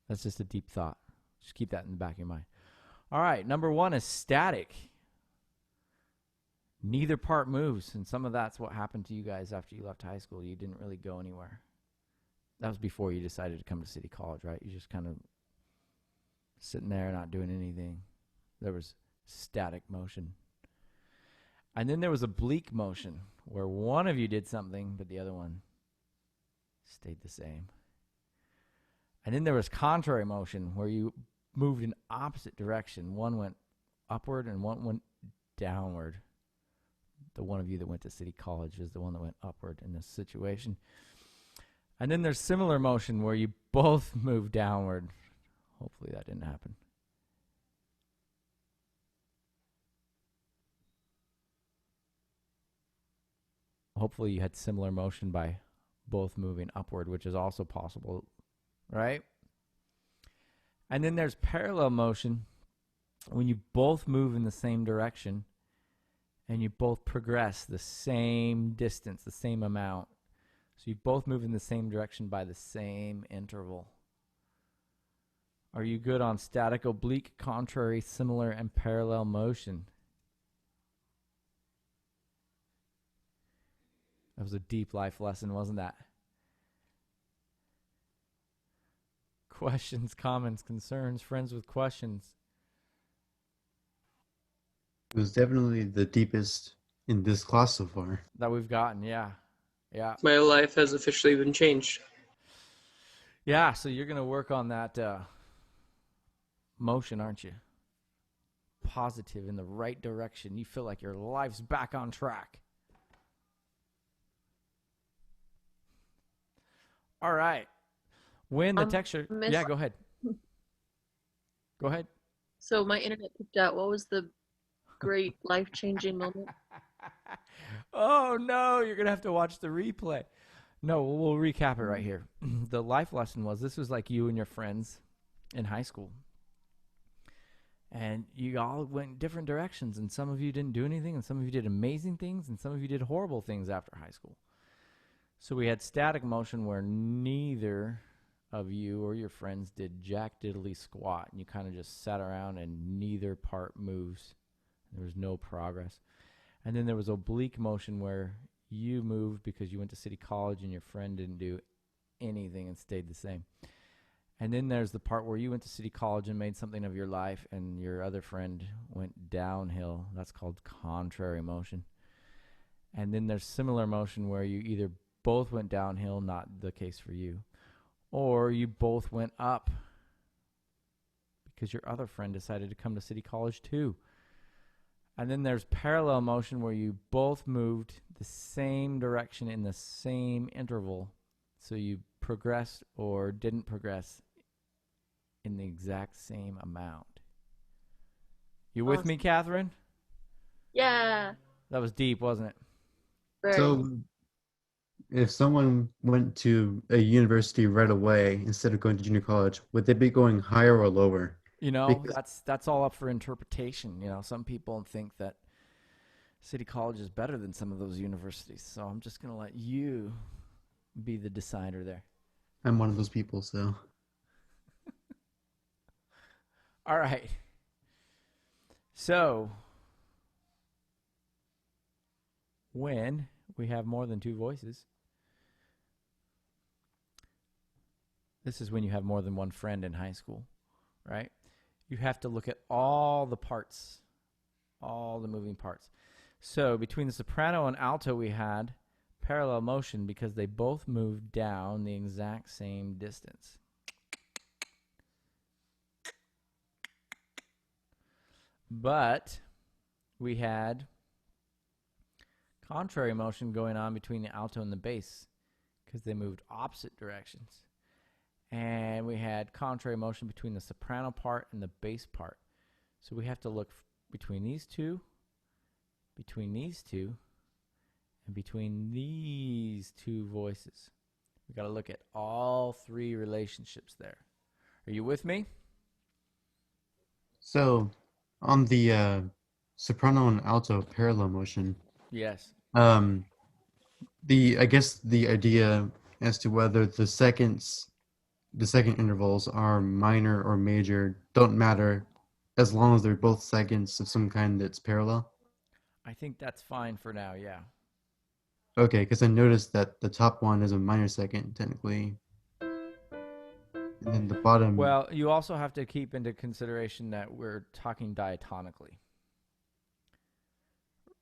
That's just a deep thought. Just keep that in the back of your mind. All right, number 1 is static. Neither part moves, and some of that's what happened to you guys after you left high school. You didn't really go anywhere. That was before you decided to come to City College, right? You just kind of sitting there not doing anything. There was static motion. And then there was oblique motion, where one of you did something, but the other one stayed the same. And then there was contrary motion, where you moved in opposite direction. One went upward and one went downward. The one of you that went to City College is the one that went upward in this situation. And then there's similar motion, where you both move downward. Hopefully that didn't happen. Hopefully you had similar motion by both moving upward, which is also possible, right? And then there's parallel motion, when you both move in the same direction and you both progress the same distance, the same amount. So you both move in the same direction by the same interval. Are you good on static, oblique, contrary, similar, and parallel motion? That was a deep life lesson, wasn't that? Questions, comments, concerns, friends with questions. It was definitely the deepest in this class so far. That we've gotten, yeah. Yeah. My life has officially been changed. Yeah, so you're going to work on that motion, aren't you? Positive, in the right direction. You feel like your life's back on track. All right. When the texture... Yeah, go ahead. Go ahead. So my internet picked out. What was the great life-changing moment? Oh, no, you're going to have to watch the replay. No, we'll recap it right here. The life lesson was, this was like you and your friends in high school. And you all went in different directions, and some of you didn't do anything, and some of you did amazing things, and some of you did horrible things after high school. So we had static motion, where neither of you or your friends did jack diddly squat, and you kind of just sat around and neither part moves. There was no progress. And then there was oblique motion, where you moved because you went to City College and your friend didn't do anything and stayed the same. And then there's the part where you went to City College and made something of your life and your other friend went downhill. That's called contrary motion. And then there's similar motion, where you either both went downhill, not the case for you, or you both went up because your other friend decided to come to City College too. And then there's parallel motion, where you both moved the same direction in the same interval. So you progressed or didn't progress in the exact same amount. You with me, Catherine? Yeah. That was deep, wasn't it? Very. So, if someone went to a university right away instead of going to junior college, would they be going higher or lower? You know, Because that's all up for interpretation. You know, some people think that City College is better than some of those universities. So I'm just going to let you be the decider there. I'm one of those people, so. All right. So when we have more than two voices. This is when you have more than one friend in high school, right? You have to look at all the parts, all the moving parts. So between the soprano and alto, we had parallel motion because they both moved down the exact same distance. But we had contrary motion going on between the alto and the bass because they moved opposite directions. And we had contrary motion between the soprano part and the bass part. So we have to look between these two, and between these two voices. We got to look at all three relationships there. Are you with me? So, on the soprano and alto parallel motion, Yes. I guess the idea as to whether the second intervals are minor or major don't matter as long as they're both seconds of some kind that's parallel. I think that's fine for now, yeah. Okay, because I noticed that the top one is a minor second technically, and then the bottom. Well, you also have to keep into consideration that we're talking diatonically,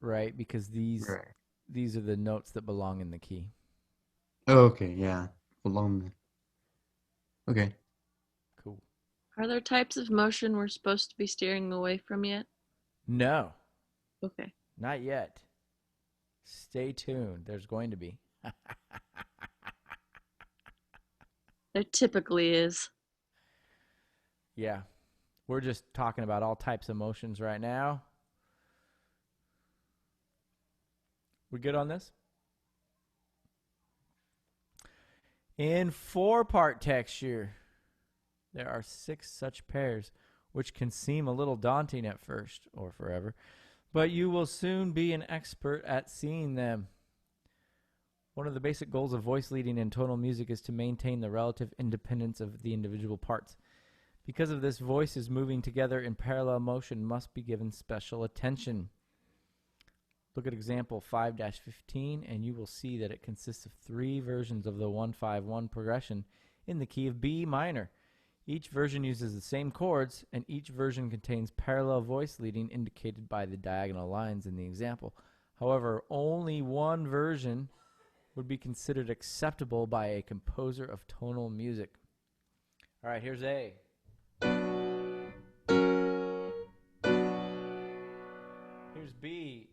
right? Because these are the notes that belong in the key. Oh, okay, yeah, belong. Okay. Cool. Are there types of motion we're supposed to be steering away from yet? No. Okay. Not yet. Stay tuned. There's going to be. There typically is. Yeah. We're just talking about all types of motions right now. We good on this? In 4-part texture, there are 6 such pairs, which can seem a little daunting at first, or forever, but you will soon be an expert at seeing them. One of the basic goals of voice leading in tonal music is to maintain the relative independence of the individual parts. Because of this, voices moving together in parallel motion must be given special attention. Look at example 5-15, and you will see that it consists of 3 versions of the 1-5-1 progression in the key of B minor. Each version uses the same chords, and each version contains parallel voice leading indicated by the diagonal lines in the example. However, only one version would be considered acceptable by a composer of tonal music. All right, here's A. Here's B.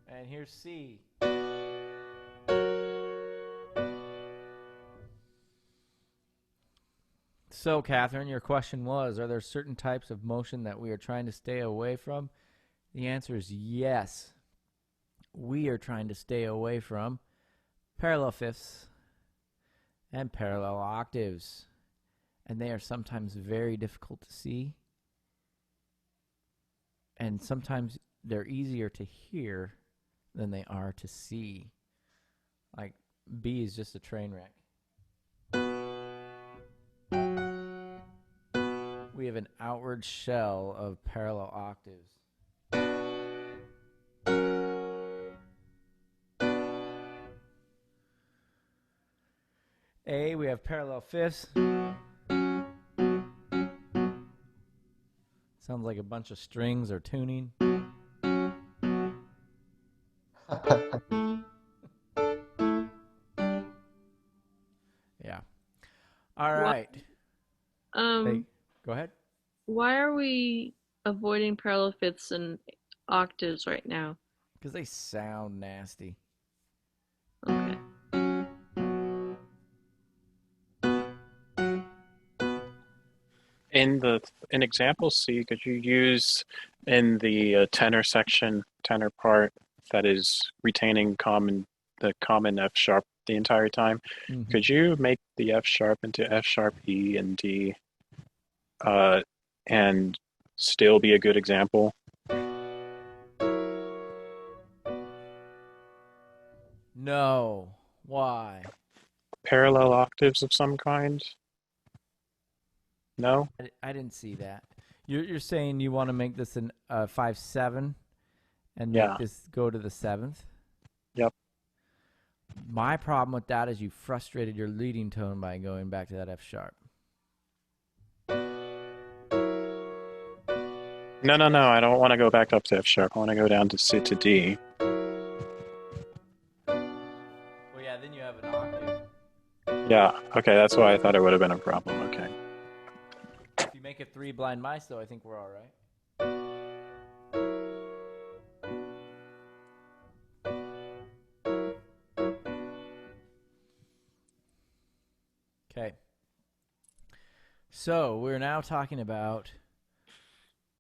And here's C. So, Catherine, your question was, are there certain types of motion that we are trying to stay away from? The answer is yes. We are trying to stay away from parallel fifths and parallel octaves. And they are sometimes very difficult to see. And sometimes they're easier to hear than they are to see. Like B is just a train wreck. We have an outward shell of parallel octaves. A, we have parallel fifths. Sounds like a bunch of strings or tuning. Yeah. All right. Hey, go ahead. Why are we avoiding parallel fifths and octaves right now? Because they sound nasty. Okay. In example C, could you use in the tenor section, tenor part that is retaining the common F sharp the entire time? Mm-hmm. Could you make the F sharp into F sharp, E, and D, and still be a good example? No. Why? Parallel octaves of some kind? No? I didn't see that. You're saying you want to make this an 5/7 and Yeah. make this go to the 7th? Yep. My problem with that is you frustrated your leading tone by going back to that F sharp. No, I don't want to go back up to F sharp. I want to go down to C to D. Well, yeah, then you have an octave. Yeah, okay, that's why I thought it would have been a problem. Okay. If you make it 3 blind mice, though, I think we're all right. Okay. So we're now talking about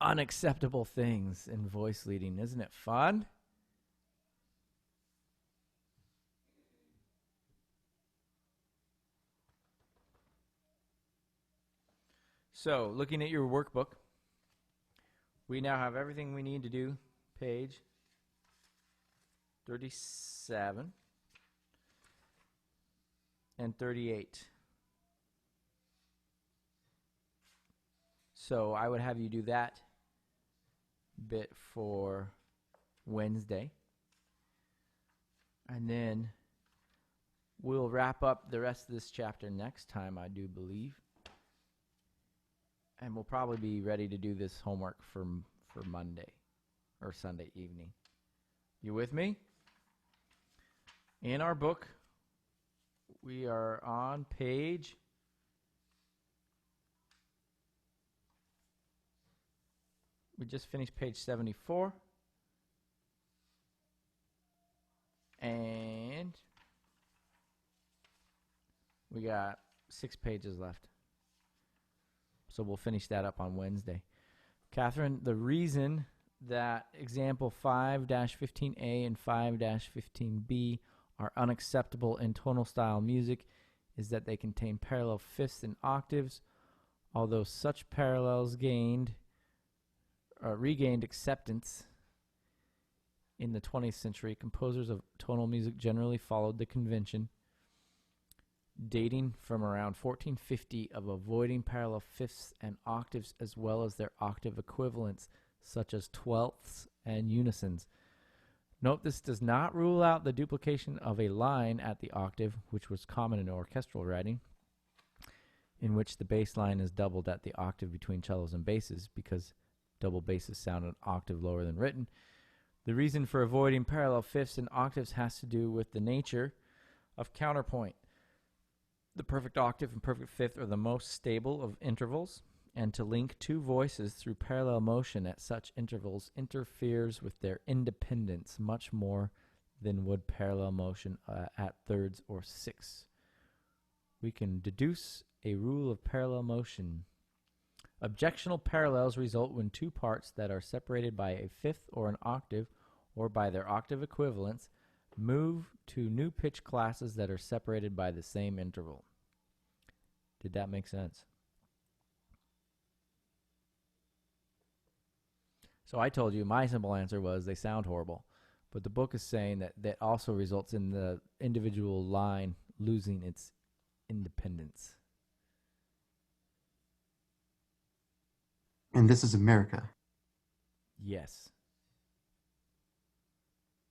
unacceptable things in voice leading. Isn't it fun? So, looking at your workbook, we now have everything we need to do. Page 37 and 38. So, I would have you do that bit for Wednesday. And then we'll wrap up the rest of this chapter next time, I do believe. And we'll probably be ready to do this homework for Monday or Sunday evening. You with me? In our book, we are on page 74. And we got 6 pages left. So we'll finish that up on Wednesday. Catherine, the reason that example 5-15A and 5-15B are unacceptable in tonal style music is that they contain parallel fifths and octaves. Although such parallels regained acceptance in the 20th century, composers of tonal music generally followed the convention dating from around 1450 of avoiding parallel fifths and octaves as well as their octave equivalents such as twelfths and unisons. Note this does not rule out the duplication of a line at the octave, which was common in orchestral writing, in which the bass line is doubled at the octave between cellos and basses because double basses sound an octave lower than written. The reason for avoiding parallel fifths and octaves has to do with the nature of counterpoint. The perfect octave and perfect fifth are the most stable of intervals, and to link two voices through parallel motion at such intervals interferes with their independence much more than would parallel motion at thirds or sixths. We can deduce a rule of parallel motion. Objectional parallels result when two parts that are separated by a fifth or an octave, or by their octave equivalents, move to new pitch classes that are separated by the same interval. Did that make sense? So I told you my simple answer was they sound horrible. But the book is saying that that also results in the individual line losing its independence. And this is America. Yes.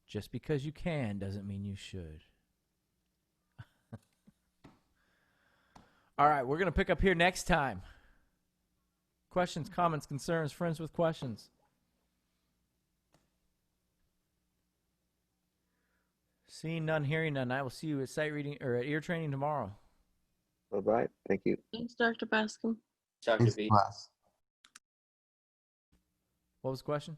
Just because you can doesn't mean you should. All right, we're going to pick up here next time. Questions, comments, concerns, friends with questions. Seeing none, hearing none. I will see you at sight reading or at ear training tomorrow. Bye-bye. Thank you. Thanks, Dr. Bascom. Thanks, class. What was the question?